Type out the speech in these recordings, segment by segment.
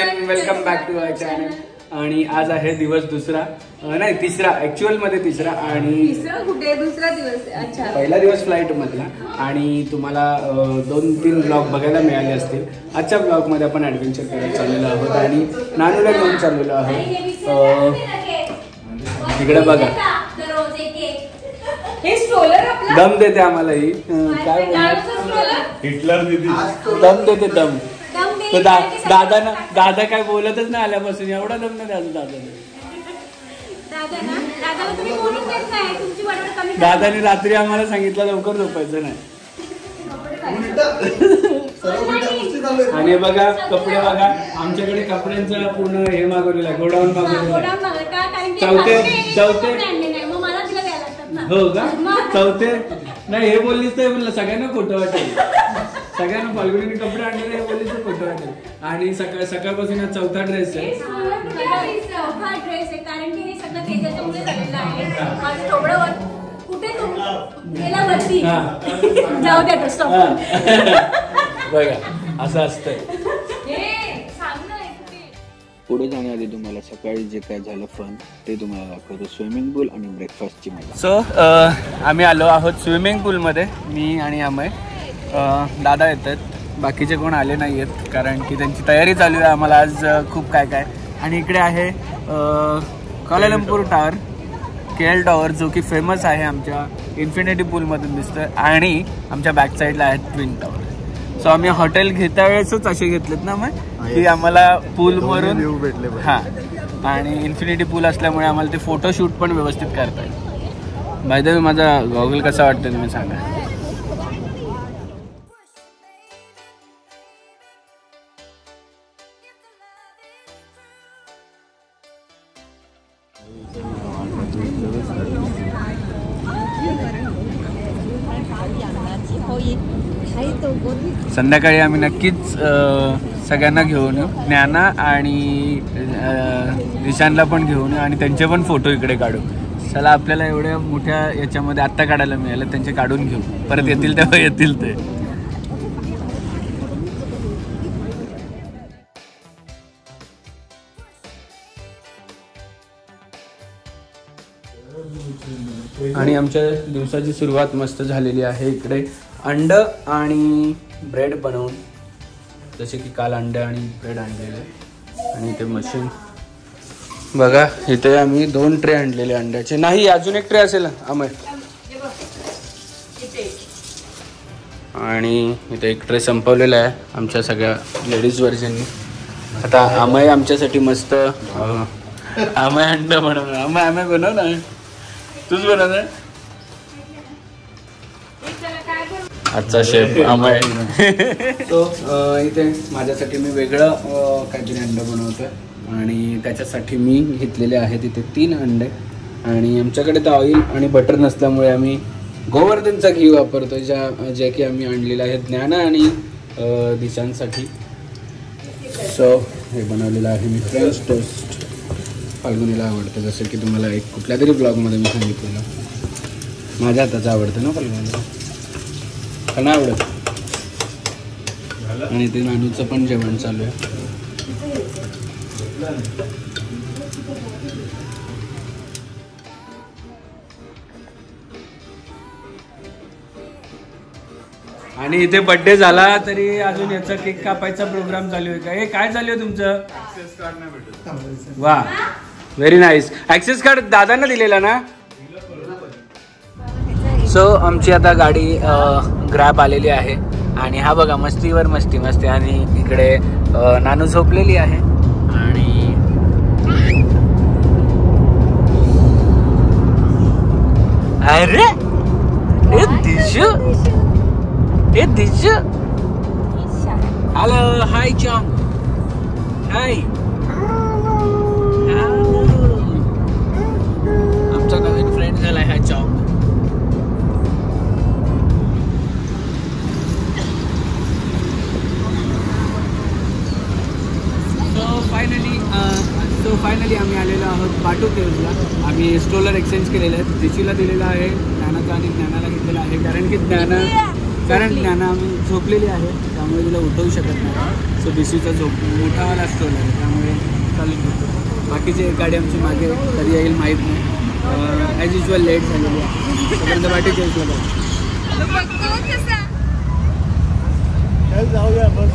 Everyone, welcome back to our channel. आणि आज आहे दिवस दुसरा, नाही तिसरा, ऍक्च्युअल मध्ये तिसरा. आणि कुठे दुसरा दिवस? अच्छा, पहिला दिवस फ्लाईट मधला. आणि तुम्हाला 2-3 ब्लॉग बघायला मिळाले असतील. आजच्या ब्लॉग मध्ये आपण ऍडव्हेंचर करायला चाललेलो आहोत आणि नानूला घेऊन चाललेलो आहोत. इकडे बघा, दम देते आम्हाला ही. काय बोलणार, हिटलर दिदी दम देते, दम. दादा काय बोलतच नाही आल्यापासून. एवढा दम नाही दादाने रात्री आम्हाला सांगितलं लवकर झोपायचं नाही. आणि बघा कपडे बघा, आमच्याकडे कपड्यांचं पूर्ण हे मागवलेलं आहे, गोडाऊन मागवलेलं आहे. चौथे हो का? चौथे नाही, हे बोललीच तर बोललं सगळ्यांना खोटं वाटेल. सगळ्यांना फाल्गुनीने कपडे आणलेले हे बोललीच तर खोटं वाटेल. आणि सकाळपासून हा चौथा ड्रेस आहे. कारण की हे सगळं तेजाच्यामुळे झालेलं आहे. माझं थोडं कुठे गेला वरती जाऊ द्या. बघा असं असतंय. पुढे जाण्याआधी तुम्हाला सकाळी जे काय झालं फन ते तुम्हाला दाखवतो. स्विमिंग पूल आणि ब्रेकफास्टची मजा. सो आम्ही आलो आहोत स्विमिंग पूलमध्ये. मी आणि अमय, दादा येतात, बाकीचे कोण आले नाही आहेत कारण की त्यांची तयारी चालू आहे. आम्हाला आज खूप काय काय. आणि इकडे आहे क्वालालंपूर टावर, KL टॉवर, जो की फेमस आहे आमच्या इन्फिनिटी पूलमधून दिसतं. आणि आमच्या बॅक साईडला आहेत ट्विन टॉवर. सो आम्ही हॉटेल घेता वेळेसच असे घेतलेत ना मग की आम्हाला पूलवरून भेटले. हां, आणि इन्फिनिटी पूल असल्यामुळे आम्हाला ते फोटोशूट पण व्यवस्थित करता येईल. बाय द वे, माझा गॉगल कसा वाटतं तुम्ही सांगा. संध्याकाळी आम्ही नक्कीच सगळ्यांना घेऊन येऊ. ज्ञाना आणि ईशानला पण घेऊन येऊ आणि त्यांचे पण फोटो इकडे काढू. चला, आपल्याला एवढ्या मोठ्या याच्यामध्ये आत्ता काढायला मिळालं, त्यांचे काढून घेऊ. परत येतील तेव्हा येतील ते. आणि आमच्या दिवसाची सुरुवात मस्त झालेली आहे. इकडे अंड आणि ब्रेड बनवून, जसे की काल अंड आणि ब्रेड आणलेले. आणि ते मशीन बघा, इथे आम्ही 2 ट्रे आणलेले अंड्याचे. नाही, अजून एक ट्रे असेल अमय. आणि इथे एक ट्रे संपवलेला आहे आमच्या सगळ्या लेडीज वर्जननी. आता अमय आमच्यासाठी मस्त अमय अंड बनवणार. अमय बनव ना, तूच बनवणार आजचा शेफ अमय. तो इथे माझ्यासाठी मी वेगळं काहीतरी अंड बनवतोय. आणि त्याच्यासाठी मी घेतलेले आहेत इथे 3 अंडे. आणि आमच्याकडे तर ऑइल आणि बटर नसल्यामुळे आम्ही गोवर्धनचा घी वापरतो, जे की आम्ही आणलेलं आहे ज्ञाना आणि दिशांसाठी. सो हे बनवलेलं आहे मी फ्रेंच टोस्ट. फाल्गुनीला आवडतं, जसं की तुम्हाला एक कुठल्या तरी ब्लॉगमध्ये मी सांगितलेलं. माझ्या हाताचं आवडतं ना फाल्गुनीला, का नाही आवडत? आणि ते नानूचं पण जेवण चालू आहे. आणि इथे बर्थडे झाला तरी अजून याचा केक कापायचा प्रोग्राम चालू आहे का? हे काय चालू आहे तुमचं? ऍक्सेस कार्ड नाही भेटत. वा, व्हेरी नाईस. ऍक्सेस कार्ड दादांना दिलेला ना. सो आमची आता गाडी ग्रॅब आलेली आहे. आणि हा बघा, मस्तीवर मस्ती मस्ती. आणि इकडे नानू झोपलेली आहे. आणि अरे ए दिशू, ए दिशू, हॅलो, हाय चॉम, हाय. आमचा नवीन फ्रेंड झालाय हा चॉम. फायनली आम्ही आलेलो आहोत बाटू केव्जला. आम्ही स्ट्रोलर एक्सचेंज केलेलं आहे. दिशीला दिलेला आहे ज्ञानाचा आणि ज्ञानाला घेतलेला आहे, कारण की ज्ञाना कारण ज्ञाना आम्ही झोपलेली आहे त्यामुळे तिला उठवू शकत नाही. सो बिसूचा झोप मोठावाला स्टोल आहे त्यामुळे चालू शकतो. बाकीची गाडी आमची मागे कधी येईल माहीत नाही. ॲज युजल लेट झालेली आहे. तोपर्यंत वाटी चेंजला जाऊया बस.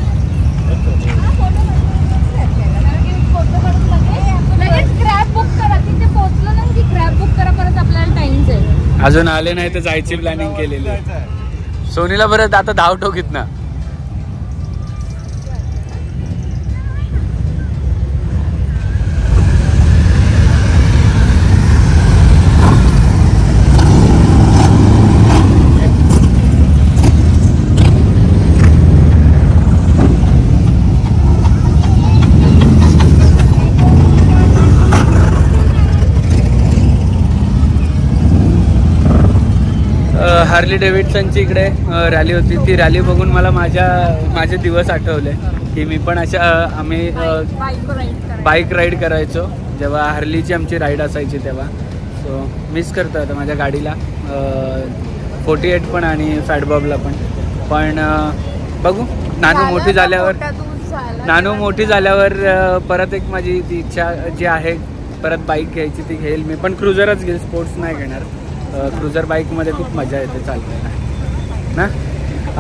अजून आले नाही तर जायची प्लॅनिंग केलेली आहे. सोनीला बरं आता धाव ठोकीत ना. हार्ली डेव्हिडसनची इकडे रॅली होती. ती रॅली बघून मला माझे दिवस आठवले की मी पण आम्ही बाईक राईड करायचो जेव्हा हार्लीची आमची राईड असायची तेव्हा. सो मिस करतो आता माझ्या गाडीला 48 पण आणि फॅटबॉबला पण बघू नानू मोठी झाल्यावर परत एक माझी ती इच्छा जी आहे परत बाईक घ्यायची ती घेईल मी. पण क्रुझरच घेईल, स्पोर्ट्स नाही घेणार. क्रुझर बाईकमध्ये खूप मजा येते चालवायला ना.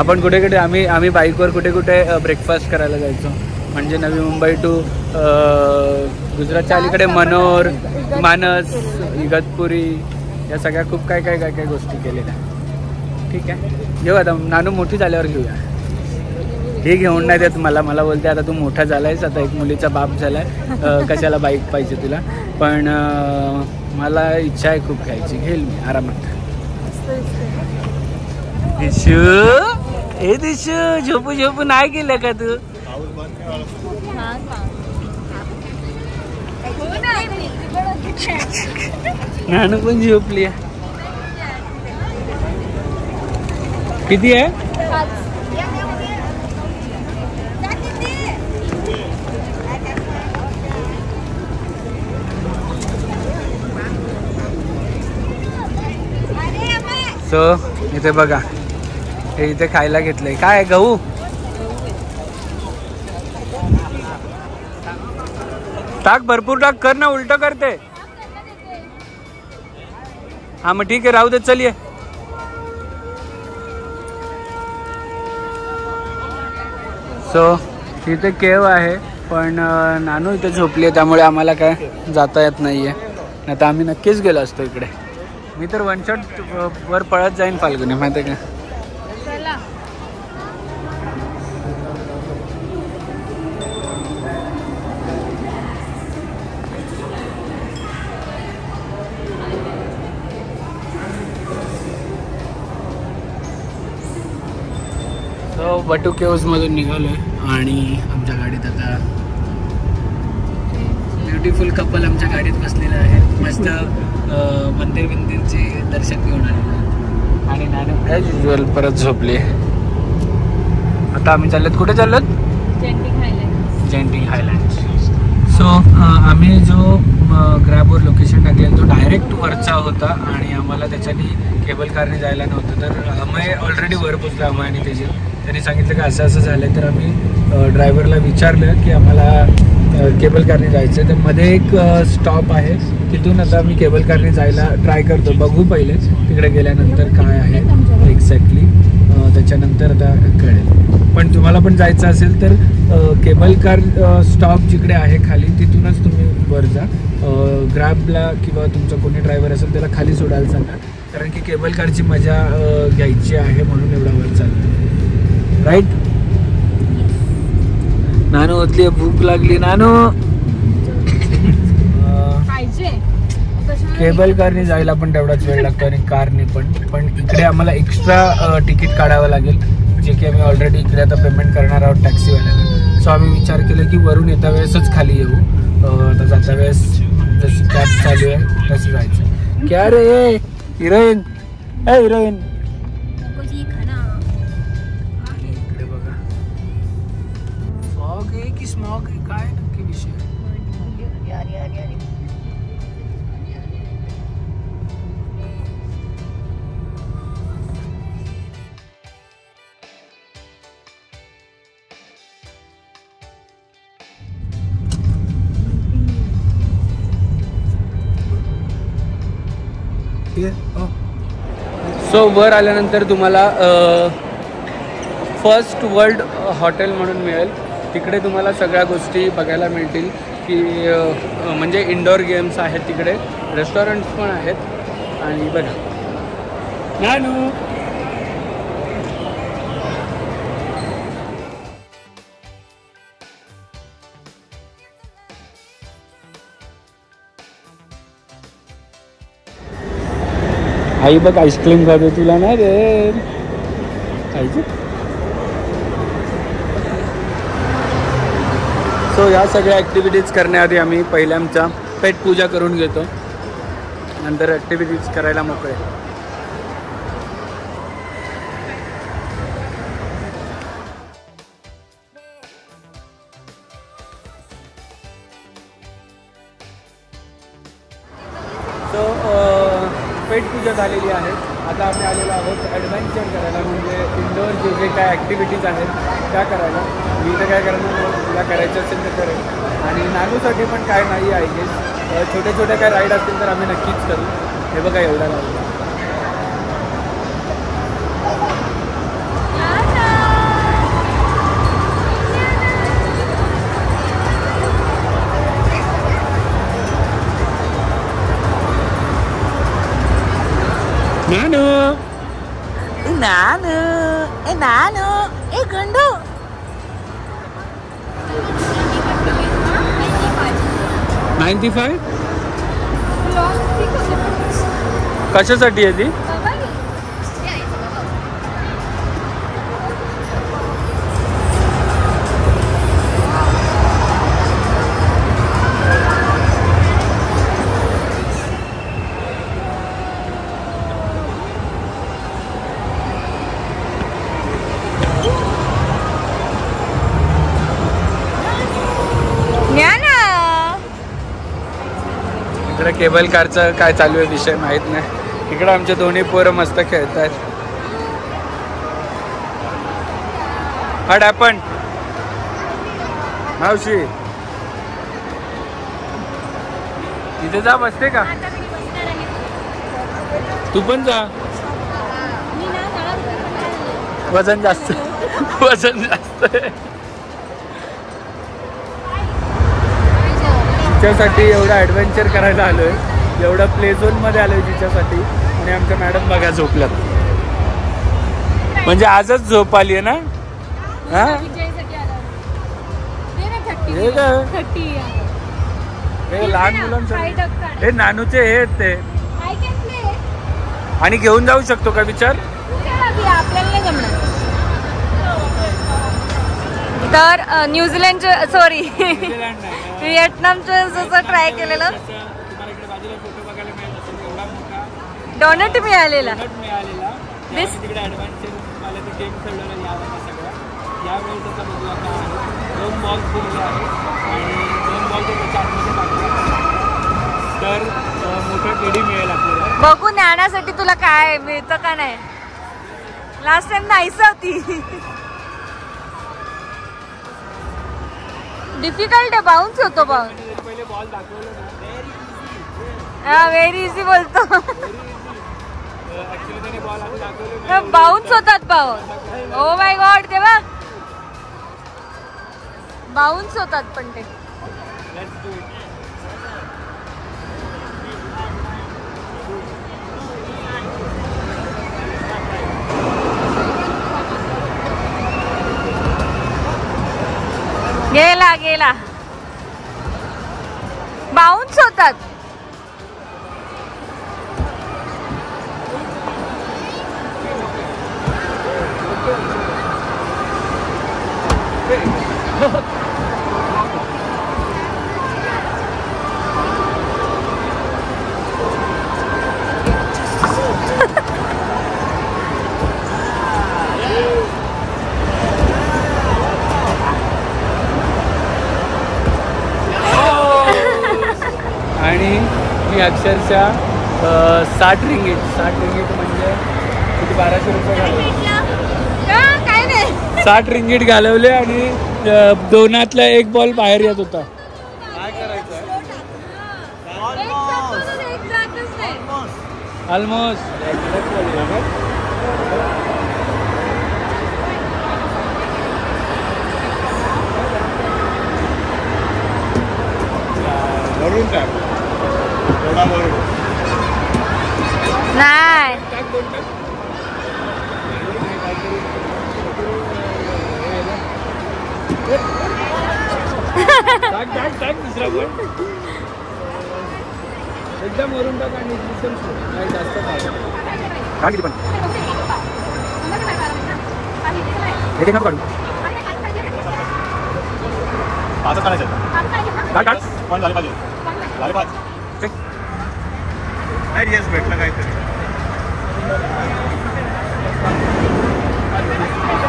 आपण कुठे आम्ही बाईकवर कुठे ब्रेकफास्ट करायला जायचो. म्हणजे नवी मुंबई टू गुजरातच्या अलीकडे मनोर, मानस, इगतपुरी या सगळ्या खूप काय गोष्टी केलेल्या. ठीक आहे, घेऊ आता. नानू मोठी झाल्यावर घेऊया. हे घेऊन नाही देत मला बोलते आता तू मोठा झालायस, आता एक मुलीचा बाप झालाय, कशाला बाईक पाहिजे तुला. पण मला इच्छा आहे खूप घ्यायची, घेईल मी आरामात. दिशू झोपू नाही केलं का तू? नानू पण झोपली आहे. किती आहे? सो इथे बघा, हे इथे खायला घेतलंय. काय गहू? टाक, भरपूर टाक, कर ना, उलट करते. हा मग ठीक आहे, राहू दे, चलिये. सो इथे केव आहे पण नानू इथे झोपली आहे त्यामुळे आम्हाला काय जाता येत नाहीये. नाही तर आम्ही नक्कीच गेलो असतो इकडे. मी तर वन शॉट वर पळत जाईन फाल्गुनी, माहिती आहे का? सो बटू केव्समधून निघालो आहे आणि आमच्या गाडीत आता ब्युटिफुल कपल आमच्या गाडीत बसलेलं आहे. मस्त मंदिरचे दर्शन घेऊन आलेलं आणि नानू ॲज युजल परत झोपले. आता आम्ही चाललोत, कुठे चाललोत? जेंटिंग हायलँड्स. सो आम्ही जो ग्रॅबवर लोकेशन टाकलेलं तो डायरेक्ट वरचा होता आणि आम्हाला त्याच्यानी केबल कारने जायला नव्हतं. तर अमय ऑलरेडी वर पोचला, अमय आणि तेजल. त्यांनी सांगितलं की असं झालं. तर आम्ही ड्रायव्हरला विचारलं की आम्हाला केबल कारने जायचं आहे. तर मध्ये एक स्टॉप आहे, तिथून आता मी केबल कारने जायला ट्राय करतो. बघू पहिले तिकडे गेल्यानंतर काय आहे एक्झॅक्टली, त्याच्यानंतर आता कळेल. पण तुम्हाला पण जायचं असेल तर केबल कार स्टॉप जिकडे आहे खाली तिथूनच तुम्ही वर जा. ग्रॅबला किंवा तुमचा कोणी ड्रायव्हर असेल त्याला खाली सोडायला सांगा, कारण की केबल कारची मजा घ्यायची आहे म्हणून एवढा वर चालतो. राईट? नानू होतली, भूक लागली. नानू केबल कारने जायला पण तेवढाच वेळ लागतो आणि कारने पण इकडे आम्हाला एक्स्ट्रा तिकीट काढावं लागेल, जे की आम्ही ऑलरेडी इकडे आता पेमेंट करणार आहोत टॅक्सीवाल्याला. सो आम्ही विचार केला की वरून येता वेळेसच खाली येऊ, तर जाता वेळेस जशी कॅब चालू आहे तशी जायचं. क्या रे हिरोईन, ए हिरोईन, इकडे बघा फॉग आहे की स्मॉग आहे, काय नक्की विषय? ठीक आहे. सो वर आल्यानंतर तुम्हाला फर्स्ट वर्ल्ड हॉटेल म्हणून मिळेल. तिकडे तुम्हाला सगळ्या गोष्टी बघायला मिळतील की म्हणजे इंडोर गेम्स आहेत तिकडे, रेस्टॉरंट्स पण आहेत. आणि बघा नानू आई बघ आईस्क्रीम खातो, तुला नाही रे खायचं. सो या सगळ्या ॲक्टिव्हिटीज करण्याआधी आम्ही पहिले आमच्या पेट पूजा करून घेतो, नंतर ॲक्टिव्हिटीज करायला मोकळे. सो पेट पूजा झालेली आहे. आता आम्ही आलेलो आहोत ॲडव्हेंचर करायला, म्हणजे इंडोर जे जे काय ॲक्टिव्हिटीज आहेत त्या करायला. मी तर काय करणार, तुला करायचं असेल तर करेल. आणि नानूसाठी पण काय नाही आहे की छोटे छोटे काय राईड असतील तर आम्ही नक्कीच करू. हे बघा एवढा राईड. नानू नानू ए नानू ए गंडू. $95 कशासाठी आहे ती? इकडे केबल कारचं काय चालू आहे विषय माहीत नाही. इकडे आमचे दोन्ही पोरं मस्त खेळत आहेत. व्हॉट हॅपन मावशी? इथे जा, बसते का? तू पण जा. वजन जास्त वजन जास्त आहे. तिच्यासाठी एवढं ॲडव्हेंचर करायला आलो आहे, एवढं प्ले झोनमध्ये आलो आहे तिच्यासाठी. आणि आमच्या मॅडम बघा झोपल्यात, म्हणजे आजच झोप आली आहे ना. हां हे लहान मुलांचं हे नानूचे हे आहेत ते. आणि घेऊन जाऊ शकतो का विचार? तर न्यूझीलंडचं सॉरी व्हिएटनामचं जसं ट्राय केलेलं डोनट मिळालेला. तर मोठं टेडी मिळेल आपल्याला. बघू ज्ञानासाठी तुला काय मिळतं का नाही. लास्ट टाइम नाहीच होती. डिफिकल्ट आहे, बाउन्स होतो. पहिले बॉल दाखवलं ना, हा व्हेरी इझी बोलतो. ऍक्च्युली त्याने बॉल आधी दाखवलं, बाउन्स होतात बाउन्स. ओ माय गॉड देवा, बाउन्स होतात पण ते. गेला गेला, बाउन्स होतात. आणि मी अक्षरशः 60 रिंगीट म्हणजे किती 1200 रुपये घालवले. 60 रिंगीट घालवले आणि दोनातला एक बॉल बाहेर येत होता. काय करायचं? ऑलमोस्ट वरून टाक थोडा वरून नाही टाक दुसरा पण एकदम वरून टाक आणि काही जास्त किती पण हे नको काढू पाचच काढायचं काढ पण झाले पाहिजे झाले पाच नाही येस भेटलं काहीतरी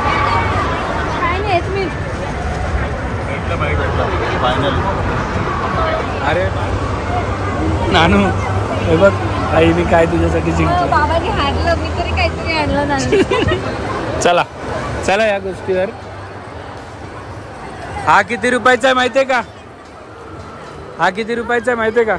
काय नाही मी भेटलं पाहिजे फायनली अरे नानू हे बघ आईने काय तुझ्यासाठी जिंकलं बाबाने हारलं मी तरी काहीतरी आणलं नाही चला चला या गोष्टीवर हा किती रुपयाचा आहे माहितीये का हा किती रुपयाचा आहे माहितीये का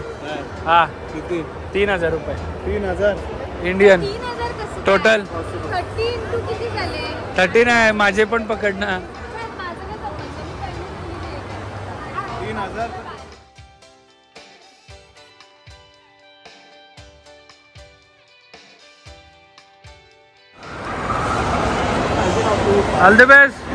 हा किती 3000 रुपये 3000 इंडियन 3000 कसं टोटल 30 इंटू किती झाले 13 आहे माझे पण पकड ना माझं काय जमलं? मी पहिल्यांदा 3000 all the best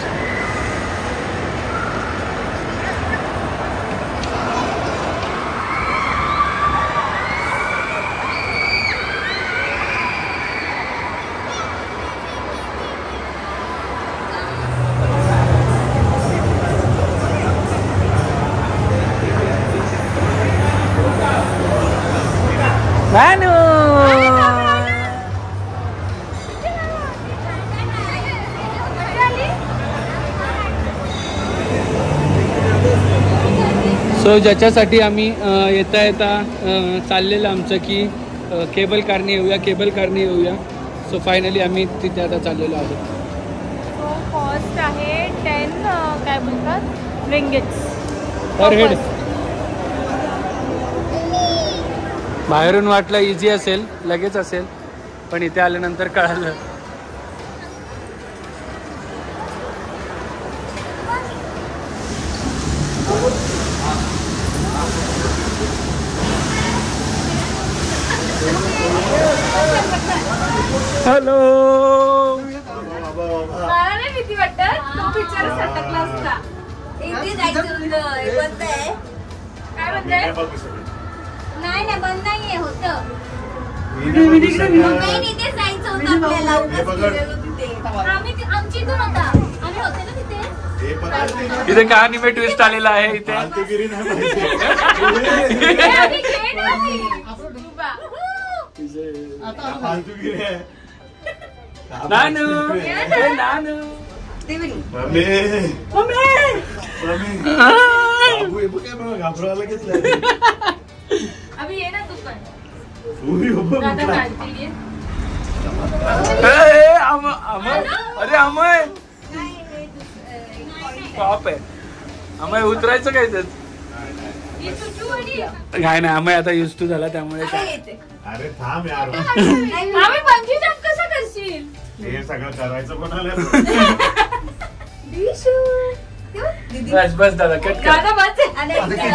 Nanu so ज्याच्यासाठी आम्ही येता येता चाललेलं आमचं की केबल कारने येऊया सो फायनली आम्ही तिथे आता चाललेलो आहोत तो कॉस्ट आहे 10 काय बोलतात रिंगिट्स पर हेड बाहेरून वाटलं इझी असेल लगेच असेल पण इथे आल्यानंतर कळालं हॅलो मला नाही भीती वाटत तो पिक्चर सटकला असता इथे जायचं होतं हे बंद आहे काय म्हणताय नाही नाही बंद नाहीये होतं नाही इथेच जायचं होतं आपल्याला उगाच गेलेलो तिथे आमची इथून होता आम्ही होते ना तिथे इथे कहाणी में ट्विस्ट आलेला आहे इथे फालतूगिरी नाही पाहिजे हे आम्ही खेळलो उभा. फालतूगिरी आहे नानू ए, नानू मम्मी मम्मी बाबू हे बघ काय मला घाबरवायला घेतलं अभि ये ना तू पण उभी उभं दादा म्हटलं. काढते अरे अमय टॉप आहे अमय उतरायचं काय त्यात काय नाही अमय आता युज टू झाला त्यामुळे अरे थांब यार आम्ही बंजी जंप कसं करशील हे सगळं करायचं कोणाला बस बस दादा कट कर दादा बस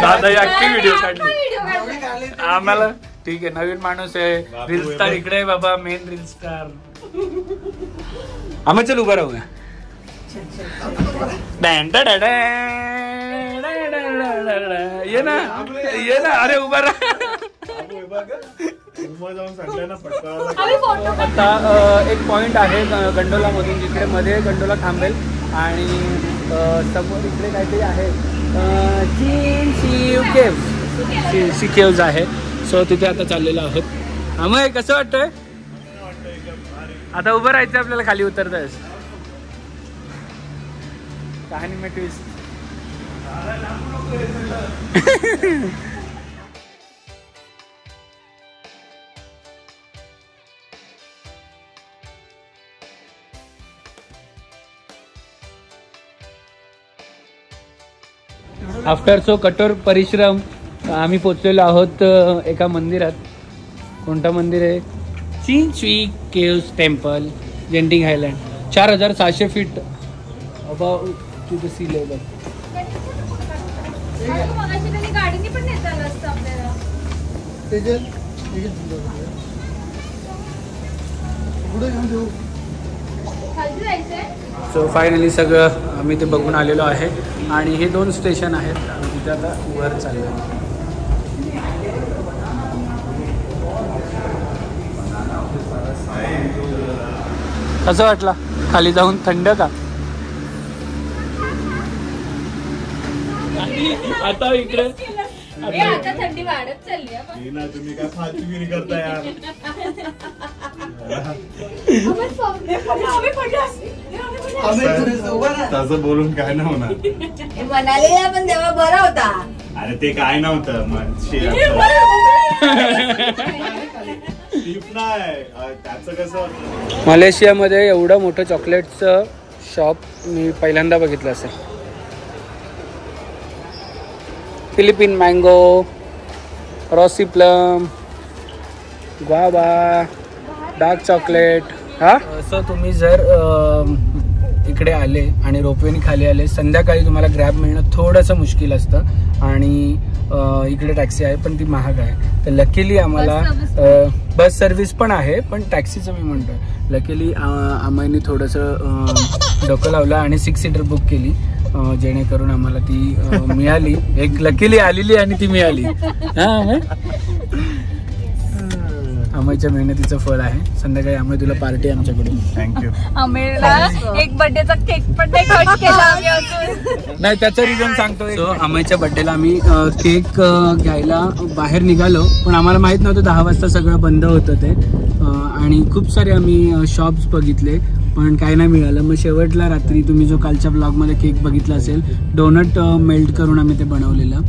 दादा ऍक्टिव्ह व्हिडिओ काढली व्हिडिओ काढली आम्हाला ठीक आहे नवीन माणूस आहे बापू, रील स्टार इकडे आहे बाबा मेन रील स्टार आम्ही चल उभा राहूया ये ना अरे उभा राहा जाऊन सांगलं ना पटकावला आम्ही फोटो आता एक पॉइंट आहे गंडोला मधून जिकडे मध्ये गंडोला थांबेल आणि समोर इकडे काहीतरी आहे चीन शिव केव्ह सी केव्ज आहे सो तिथे आता चाललेलो आहोत आम्ही कसं वाटतंय आता उभं राहायचं आपल्याला खाली उतरतायस कहाणी में ट्विस्ट आफ्टर सो कठोर परिश्रम आम्ही पोचलेलो आहोत एका मंदिरात कोणतं मंदिर आहे Chin Swee caves temple, Genting island, 4700 feet above to the sea level. मगाशी त्यांनी गाडीने पण नेता आलं असतं आपल्याला. खाली जायचंय. सो फायनली सगळं आम्ही ते बघून आलेलो आहे आणि हे 2 स्टेशन आहेत आणि तिथे आता वर चाललो आहे. कसं वाटला खाली जाऊन? थंड का? आता इकडे आता थंडी वाढत चालली आहे. तुम्ही काय फालतूगिरी करता यार. तसं बोलून काय नाही होणार. मनालीला पण तेव्हा बरा होता. अरे ते काय नव्हतं त्याचं कसं. मलेशियामध्ये एवढं मोठं चॉकलेटचं शॉप मी पहिल्यांदा बघितलं असेल. Philippine mango, Rossi plum, guava, dark chocolate. हा सो तुम्ही जर इकडे आले आणि रोपवेने खाली आले, संध्याकाळी तुम्हाला ग्रॅब मिळणं थोडंसं मुश्किल असतं आणि इकडे टॅक्सी आहे पण ती महाग आहे. तर लकीली आम्हाला बस सर्व्हिस पण आहे, पण टॅक्सीचं मी म्हणतोय. लकीली आम्ही थोडंसं डोकं लावलं आणि 6 सीटर बुक केली, जेणेकरून आम्हाला ती मिळाली. एक लकीली आलेली आणि ती मिळाली. हा अमयच्या मेहनतीचं फळ आहे. संध्याकाळी अमय तुला पार्टी आमच्याकडून. थँक्यू. अमयला एक बर्थडेचा केक पण नाही कट केला आम्ही अजून. नाही, त्याचं रिझन सांगतो. सो अमयच्या बर्थडेला आम्ही केक घ्यायला बाहेर निघालो, पण आम्हाला माहित नव्हतं 10 वाजता सगळं बंद होतं ते. आणि खूप सारे आम्ही शॉप्स बघितले पण काय नाही मिळालं. मग शेवटला रात्री तुम्ही जो कालच्या ब्लॉगमध्ये केक बघितला असेल, डोनट मेल्ट करून आम्ही ते बनवलेलं.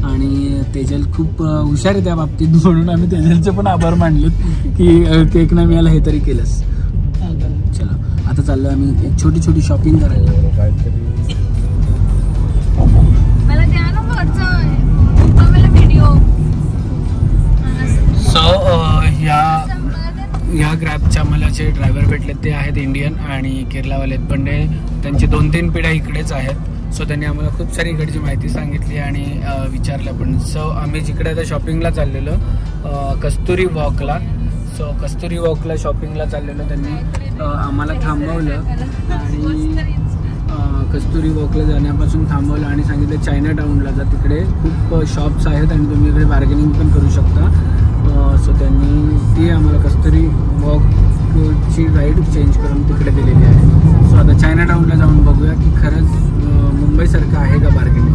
आणि तेजल खूप हुशार आहे त्या बाबतीत, म्हणून आम्ही तेजलचे पण आभार मानलेत की केक नाही मिळाला हे तरी केलंस. चला आता चाललो आम्ही एक छोटी छोटी शॉपिंग करायला. मला द्या ना मला व्हिडिओ. सो ह्या ग्रॅबच्या मला जे ड्रायव्हर भेटले ते आहेत इंडियन आणि केरलावाले आहेत, पण त्यांची 2-3 पिढ्या इकडेच आहेत. सो त्यांनी आम्हाला खूप सारी इकडची माहिती सांगितली आणि विचारलं पण. सो आम्ही जिकडे आता शॉपिंगला चाललेलो कस्तुरी वॉकला. सो कस्तुरी वॉकला शॉपिंगला चाललेलो, त्यांनी आम्हाला थांबवलं आणि कस्तुरी वॉकला जाण्यापासून थांबवलं आणि सांगितलं चायना टाऊनला जा, तिकडे खूप शॉप्स आहेत आणि तुम्ही इकडे बार्गेनिंग पण करू शकता. सो त्यांनी ती आम्हाला कस्तुरी वॉकची राईड चेंज करून तिकडे दिलेली आहे. सो आता चायना टाऊनला जाऊन बघूया की खरंच मुंबईसारखं आहे का बार्गेनिंग.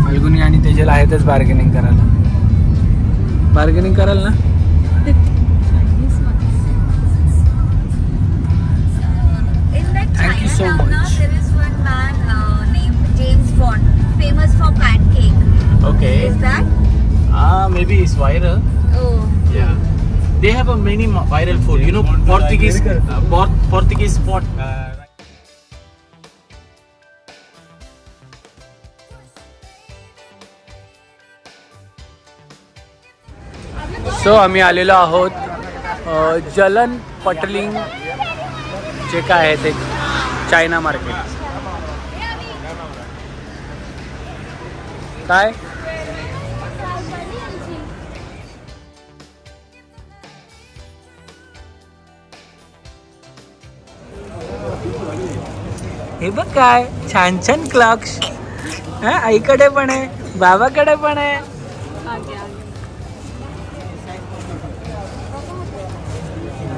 फाल्गुनी आणि तेजल आहेतच बार्गेनिंग करायला. बार्गेनिंग कराल ना? Thank you so much. There is one man named James Bond, famous for pancake. Okay. Is that? Maybe it's viral. Oh. Yeah. They have a many viral food. You know, Portuguese spot. So आम्ही आलेलो आहोत जलन पटलिंग जे काय आहे ते China market. काय हे बघ काय छान छान क्लॉक्स. आईकडे पण आहे, बाबाकडे पण आहे.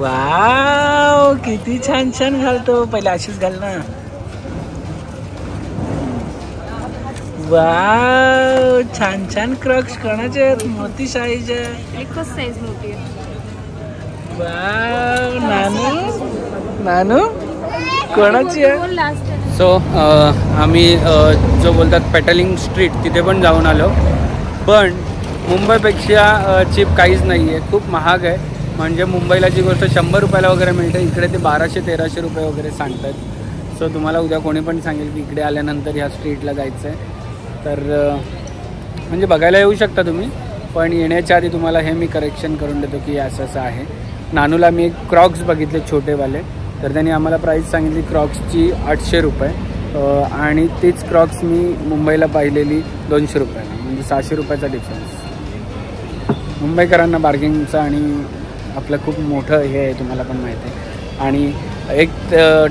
वाव किती छान छान घालतो. पहिले अशीच घाल ना. वाव छान छान क्रॉक्स कोणाचे आहेत? मोती शाहीचे. एकच साईज मोठी आहे. वाव नानू नानू कोणाची आहे? सो आम्ही जो बोलतात पेटलिंग स्ट्रीट तिथे पण जाऊन आलो, पण मुंबईपेक्षा चीप काहीच नाही आहे. खूप महाग आहे. म्हणजे मुंबईला जी गोष्ट 100 रुपयाला वगैरे मिळते, इकडे ते 1200-1300 रुपये वगैरे सांगतात. सो तुम्हाला उद्या कोणी पण सांगेल की इकडे आल्यानंतर ह्या स्ट्रीटला जायचं आहे, तर म्हणजे बघायला येऊ शकता तुम्ही, पण येण्याच्या आधी तुम्हाला हे मी करेक्शन करून देतो की असं असं आहे. नानूला मी एक क्रॉक्स बघितले छोटेवाले, तर त्यांनी आम्हाला प्राईस सांगितली क्रॉक्सची 800 रुपये आणि तीच क्रॉक्स मी मुंबईला पाहिलेली 200 रुपयाला, म्हणजे 600 रुपयाचा डिफरन्स. मुंबईकरांना बार्गेनिंगचं आणि आपलं खूप मोठं हे आहे, तुम्हाला पण माहिती आहे. आणि एक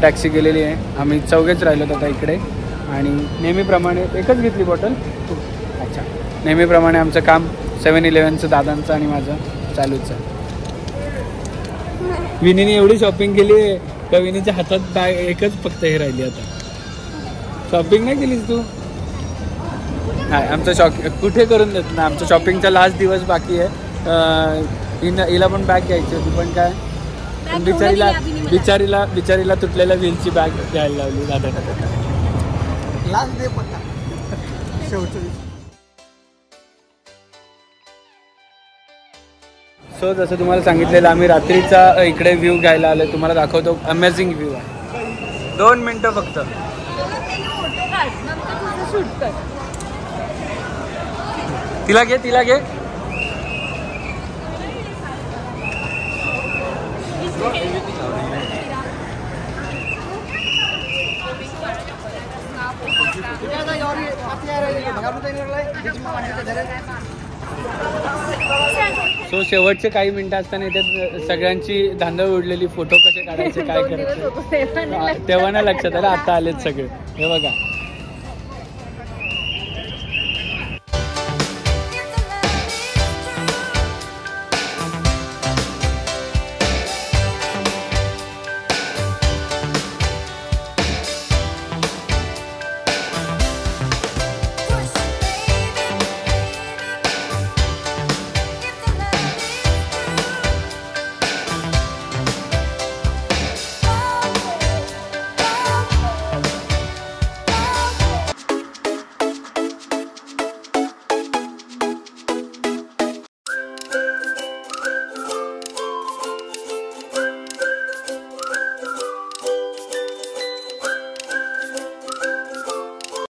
टॅक्सी गेलेली आहे, आम्ही चौघेच राहिलो आता इकडे. आणि नेहमीप्रमाणे एकच घेतली बॉटल. अच्छा, नेहमीप्रमाणे आमचं काम 7-Elevenचं दादांचं आणि माझं चालूच आहे. विनीने एवढी शॉपिंग केली आहे का विनीच्या हातात बॅग एकच फक्त हे राहिली. आता शॉपिंग नाही केलीस तू? नाही, आमचं कुठे करून देत ना. आमच्या शॉपिंगचा लास्ट दिवस बाकी आहे. हिला पण बॅग घ्यायची होती, पण काय बिचारीला तुटलेल्या व्हीलची बॅग घ्यायला लावली दादा. लास्ट डे पडला शेवटच्या. सो जसं तुम्हाला सांगितलेलं आम्ही रात्रीचा इकडे व्ह्यू घ्यायला आलो. तुम्हाला दाखवतो. अमेझिंग व्ह्यू आहे. 2 मिनटं फक्त. तिला घे. सो शेवटचे काही मिनिटं असताना इथे सगळ्यांची धांदळ उडलेली. फोटो कसे काढायचे, काय करायचे तेव्हा नाही लक्षात आलं. आता आलेत सगळे. हे बघा,